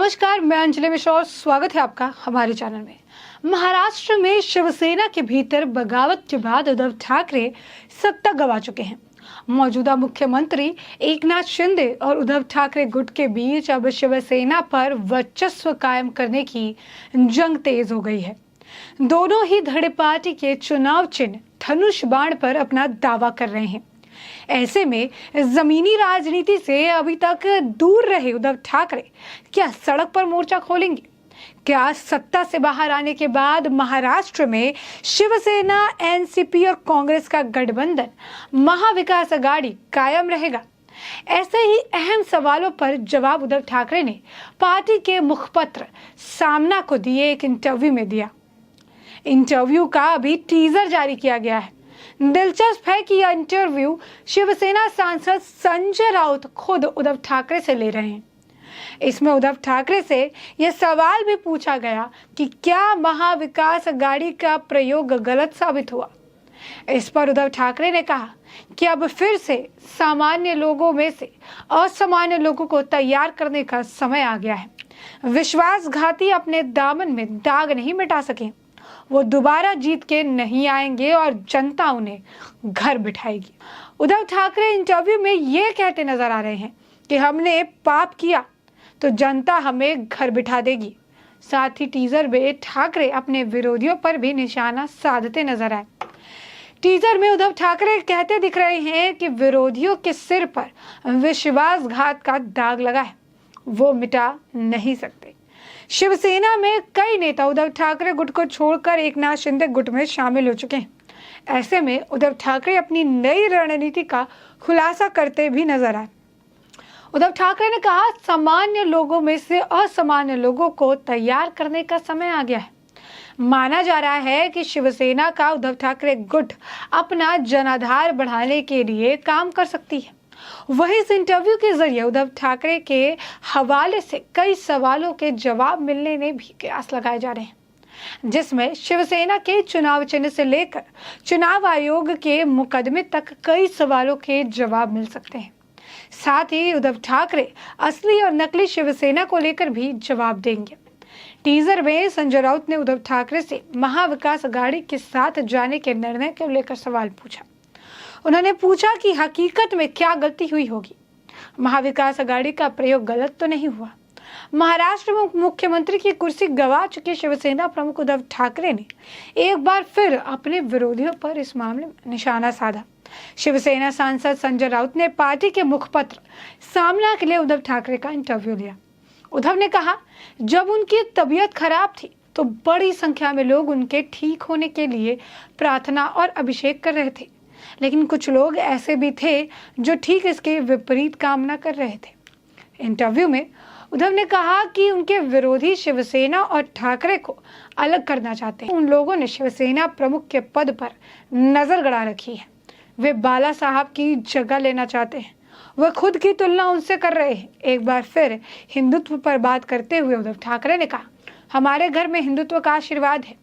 नमस्कार, मैं अंजलि मिश्रा और स्वागत है आपका हमारे चैनल में। महाराष्ट्र में शिवसेना के भीतर बगावत के बाद उद्धव ठाकरे सत्ता गंवा चुके हैं। मौजूदा मुख्यमंत्री एकनाथ शिंदे और उद्धव ठाकरे गुट के बीच अब शिवसेना पर वर्चस्व कायम करने की जंग तेज हो गई है। दोनों ही धड़े पार्टी के चुनाव चिन्ह धनुष बाण पर अपना दावा कर रहे हैं। ऐसे में जमीनी राजनीति से अभी तक दूर रहे उद्धव ठाकरे क्या सड़क पर मोर्चा खोलेंगे? क्या सत्ता से बाहर आने के बाद महाराष्ट्र में शिवसेना, एनसीपी और कांग्रेस का गठबंधन महाविकास आघाड़ी कायम रहेगा? ऐसे ही अहम सवालों पर जवाब उद्धव ठाकरे ने पार्टी के मुखपत्र सामना को दिए एक इंटरव्यू में दिया। इंटरव्यू का अभी टीजर जारी किया गया है। दिलचस्प है कि यह इंटरव्यू शिवसेना सांसद संजय राउत खुद उद्धव ठाकरे से ले रहे हैं। इसमें उद्धव ठाकरे से यह सवाल भी पूछा गया कि क्या महाविकास आघाड़ी का प्रयोग गलत साबित हुआ। इस पर उद्धव ठाकरे ने कहा कि अब फिर से सामान्य लोगों में से असामान्य लोगों को तैयार करने का समय आ गया है। विश्वासघाती अपने दामन में दाग नहीं मिटा सके, वो दोबारा जीत के नहीं आएंगे और जनता उन्हें घर बिठाएगी। उद्धव ठाकरे इंटरव्यू में ये कहते नजर आ रहे हैं कि हमने पाप किया तो जनता हमें घर बिठा देगी। साथ ही टीजर में ठाकरे अपने विरोधियों पर भी निशाना साधते नजर आए। टीजर में उद्धव ठाकरे कहते दिख रहे हैं कि विरोधियों के सिर पर विश्वासघात का दाग लगा है, वो मिटा नहीं सकते। शिवसेना में कई नेता उद्धव ठाकरे गुट को छोड़कर एकनाथ शिंदे गुट में शामिल हो चुके हैं। ऐसे में उद्धव ठाकरे अपनी नई रणनीति का खुलासा करते भी नजर आए। उद्धव ठाकरे ने कहा, सामान्य लोगों में से असामान्य लोगों को तैयार करने का समय आ गया है। माना जा रहा है कि शिवसेना का उद्धव ठाकरे गुट अपना जनाधार बढ़ाने के लिए काम कर सकती है। वहीं इस इंटरव्यू के जरिए उद्धव ठाकरे के हवाले से कई सवालों के जवाब मिलने में भी कयास लगाए जा रहे हैं, जिसमें शिवसेना के चुनाव चिन्ह से लेकर चुनाव आयोग के मुकदमे तक कई सवालों के जवाब मिल सकते हैं। साथ ही उद्धव ठाकरे असली और नकली शिवसेना को लेकर भी जवाब देंगे। टीजर में संजय राउत ने उद्धव ठाकरे से महाविकास आघाड़ी के साथ जाने के निर्णय को लेकर सवाल पूछा। उन्होंने पूछा कि हकीकत में क्या गलती हुई होगी, महाविकास आघाड़ी का प्रयोग गलत तो नहीं हुआ। महाराष्ट्र में मुख्यमंत्री की कुर्सी गंवा चुके शिवसेना प्रमुख उद्धव ठाकरे ने एक बार फिर अपने विरोधियों पर इस मामले में निशाना साधा। शिवसेना सांसद संजय राउत ने पार्टी के मुखपत्र सामना के लिए उद्धव ठाकरे का इंटरव्यू लिया। उद्धव ने कहा, जब उनकी तबीयत खराब थी तो बड़ी संख्या में लोग उनके ठीक होने के लिए प्रार्थना और अभिषेक कर रहे थे, लेकिन कुछ लोग ऐसे भी थे जो ठीक इसके विपरीत कामना कर रहे थे। इंटरव्यू में उद्धव ने कहा कि उनके विरोधी शिवसेना और ठाकरे को अलग करना चाहते हैं। उन लोगों ने शिवसेना प्रमुख के पद पर नजर गड़ा रखी है, वे बाला साहब की जगह लेना चाहते हैं, वह खुद की तुलना उनसे कर रहे हैं। एक बार फिर हिंदुत्व पर बात करते हुए उद्धव ठाकरे ने कहा, हमारे घर में हिंदुत्व का आशीर्वाद है।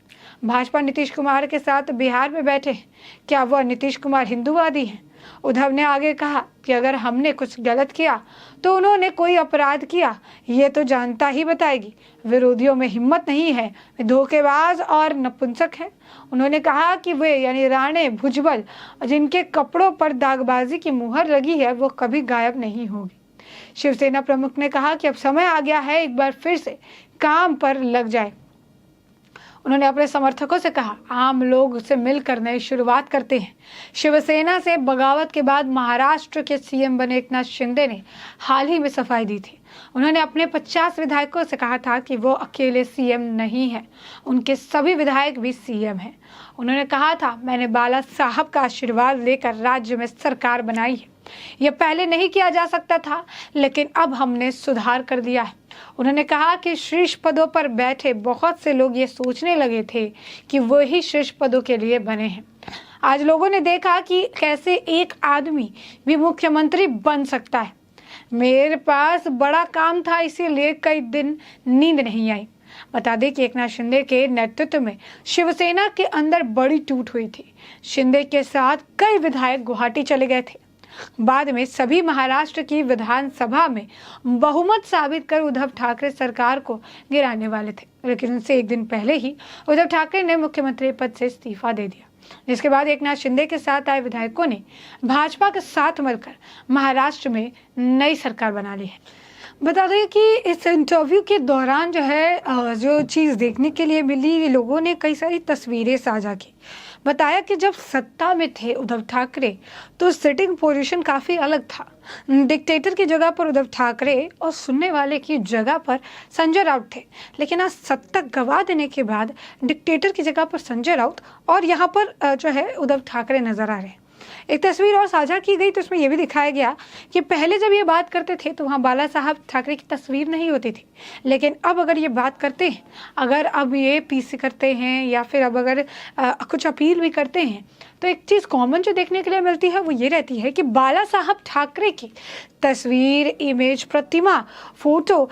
भाजपा नीतीश कुमार के साथ बिहार में बैठे हैं, क्या वह नीतीश कुमार हिंदूवादी हैं? उद्धव ने आगे कहा कि अगर हमने कुछ गलत किया तो उन्होंने कोई अपराध किया, ये तो जनता ही बताएगी। विरोधियों में हिम्मत नहीं है, वे धोखेबाज और नपुंसक हैं। उन्होंने कहा कि वे यानी राणे भुजबल, जिनके कपड़ों पर दागबाजी की मुहर लगी है, वो कभी गायब नहीं होगी। शिवसेना प्रमुख ने कहा कि अब समय आ गया है, एक बार फिर से काम पर लग जाए। उन्होंने अपने समर्थकों से कहा, आम लोग से मिलकर नई शुरुआत करते हैं। शिवसेना से बगावत के बाद महाराष्ट्र के सीएम बने एकनाथ शिंदे ने हाल ही में सफाई दी थी। उन्होंने अपने 50 विधायकों से कहा था कि वो अकेले सीएम नहीं है, उनके सभी विधायक भी सीएम हैं। उन्होंने कहा था, मैंने बाला साहब का आशीर्वाद लेकर राज्य में सरकार बनाई है। यह पहले नहीं किया जा सकता था, लेकिन अब हमने सुधार कर दिया है। उन्होंने कहा कि शीर्ष पदों पर बैठे बहुत से लोग ये सोचने लगे थे कि वही शीर्ष पदों के लिए बने हैं। आज लोगों ने देखा कि कैसे एक आदमी भी मुख्यमंत्री बन सकता है। मेरे पास बड़ा काम था, इसीलिए कई दिन नींद नहीं आई। बता दें कि एकनाथ शिंदे के नेतृत्व में शिवसेना के अंदर बड़ी टूट हुई थी। शिंदे के साथ कई विधायक गुवाहाटी चले गए थे। बाद में सभी महाराष्ट्र की विधानसभा में बहुमत साबित कर उद्धव ठाकरे सरकार को गिराने वाले थे, लेकिन उनसे एक दिन पहले ही उद्धव ठाकरे ने मुख्यमंत्री पद से इस्तीफा दे दिया, जिसके बाद एकनाथ शिंदे के साथ आए विधायकों ने भाजपा के साथ मिलकर महाराष्ट्र में नई सरकार बना ली है। बता दें कि इस इंटरव्यू के दौरान जो चीज़ देखने के लिए मिली, लोगों ने कई सारी तस्वीरें साझा की। बताया कि जब सत्ता में थे उद्धव ठाकरे तो सिटिंग पोजीशन काफ़ी अलग था। डिक्टेटर की जगह पर उद्धव ठाकरे और सुनने वाले की जगह पर संजय राउत थे, लेकिन आज सत्ता गवा देने के बाद डिक्टेटर की जगह पर संजय राउत और यहाँ पर उद्धव ठाकरे नजर आ रहे हैं। एक तस्वीर और साझा की गई तो इसमें यह भी दिखाया गया कि पहले जब ये बात करते थे तो वहाँ बाला साहब ठाकरे की तस्वीर नहीं होती थी, लेकिन अब अगर ये बात करते हैं, अगर अब ये पीसी करते हैं या फिर अब अगर कुछ अपील भी करते हैं, तो एक चीज़ कॉमन जो देखने के लिए मिलती है वो ये रहती है कि बाला साहब ठाकरे की तस्वीर, इमेज, प्रतिमा, फोटो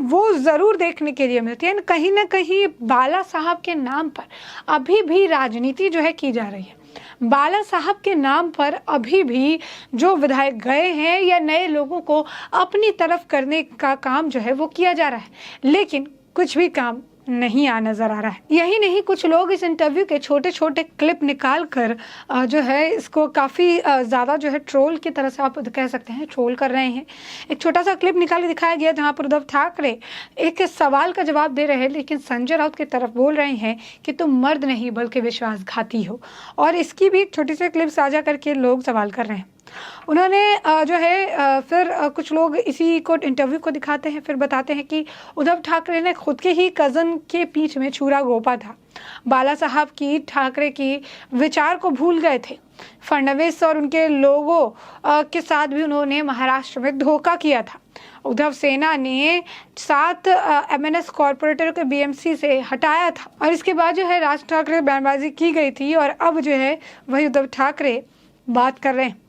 वो ज़रूर देखने के लिए मिलती है। कहीं ना कहीं बाला साहब के नाम पर अभी भी राजनीति की जा रही है। बाला साहब के नाम पर अभी भी जो विधायक गए हैं या नए लोगों को अपनी तरफ करने का काम वो किया जा रहा है, लेकिन कुछ भी काम नहीं नजर आ रहा है। यही नहीं, कुछ लोग इस इंटरव्यू के छोटे छोटे क्लिप निकाल कर इसको काफ़ी ज़्यादा ट्रोल की तरह से आप कह सकते हैं, ट्रोल कर रहे हैं। एक छोटा सा क्लिप निकाल के दिखाया गया जहां पर उद्धव ठाकरे एक सवाल का जवाब दे रहे हैं, लेकिन संजय राउत की तरफ बोल रहे हैं कि तुम मर्द नहीं बल्कि विश्वासघाती हो, और इसकी भी एक छोटी सी क्लिप साझा करके लोग सवाल कर रहे हैं। उन्होंने फिर कुछ लोग इसी को इंटरव्यू को दिखाते हैं, फिर बताते हैं कि उद्धव ठाकरे ने खुद के ही कज़न के पीठ में छुरा घोंपा था। बाला साहब की ठाकरे की विचार को भूल गए थे। फडणवीस और उनके लोगों के साथ भी उन्होंने महाराष्ट्र में धोखा किया था। उद्धव सेना ने 7 MNS कॉरपोरेटर को BMC से हटाया था, और इसके बाद राज ठाकरे बयानबाजी की गई थी, और अब वही उद्धव ठाकरे बात कर रहे हैं।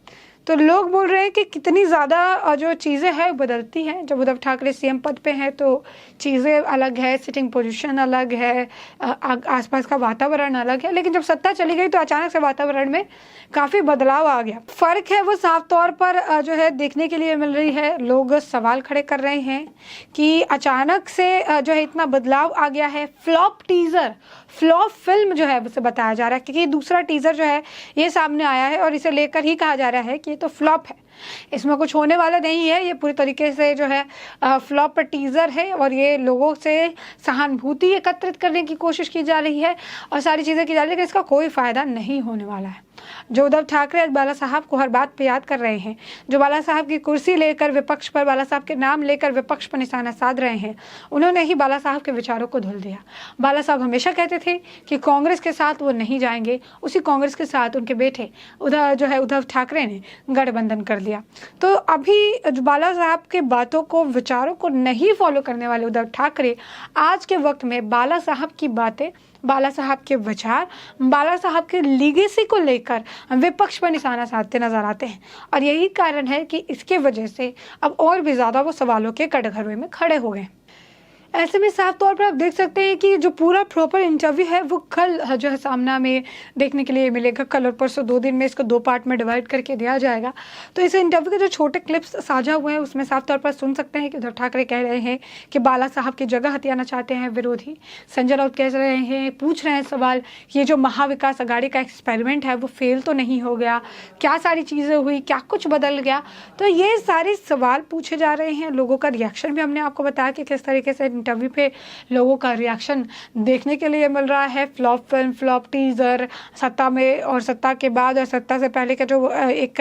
तो लोग बोल रहे हैं कि कितनी ज़्यादा जो चीज़ें हैं बदलती हैं। जब उद्धव ठाकरे CM पद पे हैं तो चीज़ें अलग है, सिटिंग पोजीशन अलग है, आसपास का वातावरण अलग है, लेकिन जब सत्ता चली गई तो अचानक से वातावरण में काफ़ी बदलाव आ गया। फ़र्क है वो साफ तौर पर देखने के लिए मिल रही है। लोग सवाल खड़े कर रहे हैं कि अचानक से इतना बदलाव आ गया है। फ्लॉप टीज़र, फ्लॉप फिल्म उसे बताया जा रहा है, क्योंकि दूसरा टीज़र ये सामने आया है और इसे लेकर ही कहा जा रहा है कि ये तो फ्लॉप है, इसमें कुछ होने वाला नहीं है। ये पूरी तरीके से फ्लॉप टीज़र है, और ये लोगों से सहानुभूति एकत्रित करने की कोशिश की जा रही है और सारी चीज़ें की जा रही है, लेकिन इसका कोई फ़ायदा नहीं होने वाला है। जो उद्धव ठाकरे आज बाला साहब को हर बात पे याद कर रहे हैं, जो बाला साहब की कुर्सी लेकर विपक्ष पर, बाला साहब के नाम लेकर विपक्ष पर निशाना साध रहे हैं, उन्होंने ही बाला साहब के विचारों को धुल दिया। बाला साहब हमेशा कहते थे कि कांग्रेस के साथ वो नहीं जाएंगे, उसी कांग्रेस के साथ उनके बेटे उद्धव ठाकरे ने गठबंधन कर लिया। तो अभी बाला साहब के बातों को, विचारों को नहीं फॉलो करने वाले उद्धव ठाकरे आज के वक्त में बाला साहब की बातें, बाला साहब के विचार, बाला साहब के लीगेसी को लेकर विपक्ष पर निशाना साधते नजर आते हैं, और यही कारण है कि इसके वजह से अब और भी ज़्यादा वो सवालों के कटघरे में खड़े हो गए। ऐसे में साफ तौर पर आप देख सकते हैं कि जो पूरा प्रॉपर इंटरव्यू है वो कल सामना में देखने के लिए मिलेगा। कल और परसों 2 दिन में इसको 2 पार्ट में डिवाइड करके दिया जाएगा। तो इस इंटरव्यू के जो छोटे क्लिप्स साझा हुए हैं उसमें साफ तौर पर सुन सकते हैं कि उद्धव ठाकरे कह रहे हैं कि बाला साहब की जगह हथियाना चाहते हैं विरोधी। संजय राउत कह रहे हैं, पूछ रहे हैं सवाल, ये जो महाविकास अघाड़ी का एक्सपेरिमेंट है वो फेल तो नहीं हो गया, क्या सारी चीज़ें हुई, क्या कुछ बदल गया। तो ये सारे सवाल पूछे जा रहे हैं। लोगों का रिएक्शन भी हमने आपको बताया कि किस तरीके से इंटरव्यू पे लोगों का रिएक्शन देखने के लिए मिल रहा है। फ्लॉप फिल्म, फ्लॉप टीजर, सत्ता में और सत्ता के बाद और सत्ता से पहले का जो एक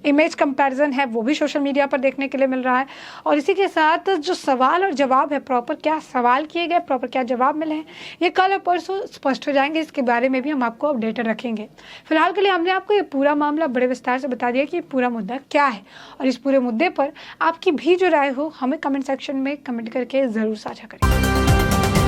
इमेज कंपैरिजन है वो भी सोशल मीडिया पर देखने के लिए मिल रहा है। और इसी के साथ जो सवाल और जवाब है, प्रॉपर क्या सवाल किए गए, प्रॉपर क्या जवाब मिले हैं, ये कल और परसों स्पष्ट हो जाएंगे। इसके बारे में भी हम आपको अपडेटेड रखेंगे। फिलहाल के लिए हमने आपको ये पूरा मामला बड़े विस्तार से बता दिया कि पूरा मुद्दा क्या है, और इस पूरे मुद्दे पर आपकी भी जो राय हो हमें कमेंट सेक्शन में कमेंट करके ज़रूर साझा करें।